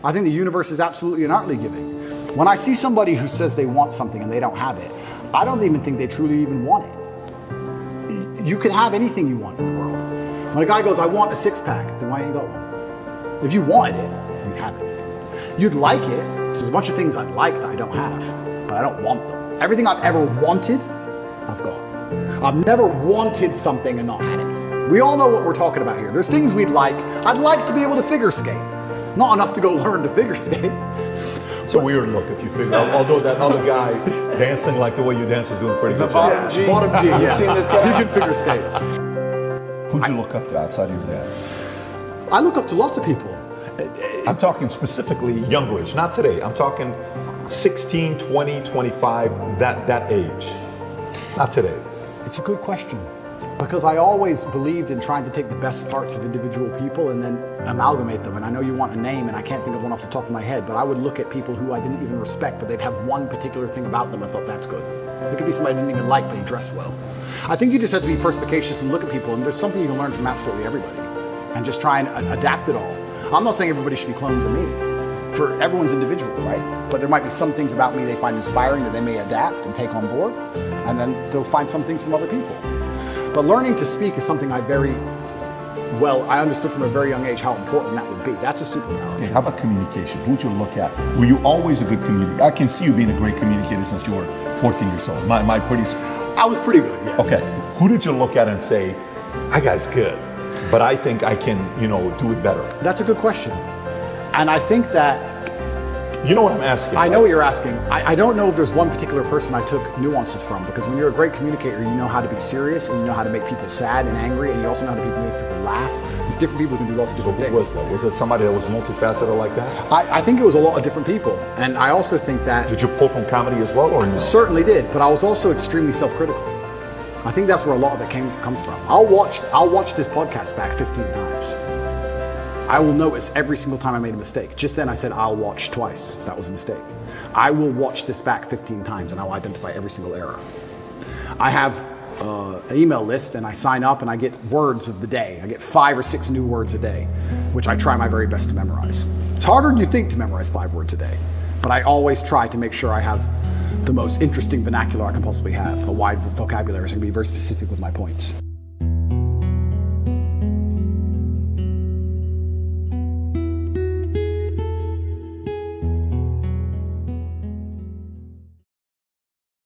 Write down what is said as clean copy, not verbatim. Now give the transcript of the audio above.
I think the universe is absolutely and utterly giving. When I see somebody who says they want something and they don't have it, I don't even think they truly even want it. You can have anything you want in the world. When a guy goes, I want a six-pack, then why ain't you got one? If you wanted it, you'd have it. You'd like it. There's a bunch of things I'd like that I don't have, but I don't want them. Everything I've ever wanted, I've got. I've never wanted something and not had it. We all know what we're talking about here. There's things we'd like. I'd like to be able to figure skate. Not enough to go learn to figure skate. It's a weird look if you figure out, although that other guy dancing like the way you dance is doing a pretty good job. Bottom G. Bottom G, yeah. You've seen this guy? He can figure skate. Who'd you look up to outside of your dad? I look up to lots of people. I'm talking specifically younger age, not today. I'm talking 16, 20, 25, that age. Not today. It's a good question. Because I always believed in trying to take the best parts of individual people and then amalgamate them. And I know you want a name, and I can't think of one off the top of my head, but I would look at people who I didn't even respect, but they'd have one particular thing about them I thought, that's good. It could be somebody I didn't even like, but he dressed well. I think you just have to be perspicacious and look at people, and there's something you can learn from absolutely everybody. And just try and adapt it all. I'm not saying everybody should be clones of me. For everyone's individual, right? But there might be some things about me they find inspiring that they may adapt and take on board, and then they'll find some things from other people. But learning to speak is something I understood from a very young age how important that would be. That's a superpower. Okay, how about communication? Who'd you look at? Were you always a good communicator? I can see you being a great communicator since you were 14 years old. I was pretty good, yeah. Okay, who did you look at and say, that guy's good, but I think I can, do it better? That's a good question. And I think that you know what I'm asking. I know what you're asking. I don't know if there's one particular person I took nuances from, because when you're a great communicator, you know how to be serious, and you know how to make people sad and angry, and you also know how to make people laugh. There's different people who can do lots of different things. Was it somebody that was multifaceted like that? I think it was a lot of different people. And I also think that... Did you pull from comedy as well, or no? Certainly did, but I was also extremely self-critical. I think that's where a lot of it comes from. I'll watch this podcast back 15 times. I will notice every single time I made a mistake. Just then I said, I'll watch twice. That was a mistake. I will watch this back 15 times and I'll identify every single error. I have an email list and I sign up and I get words of the day. I get 5 or 6 new words a day, which I try my very best to memorize. It's harder than you think to memorize 5 words a day, but I always try to make sure I have the most interesting vernacular I can possibly have, a wide vocabulary, so I can be very specific with my points.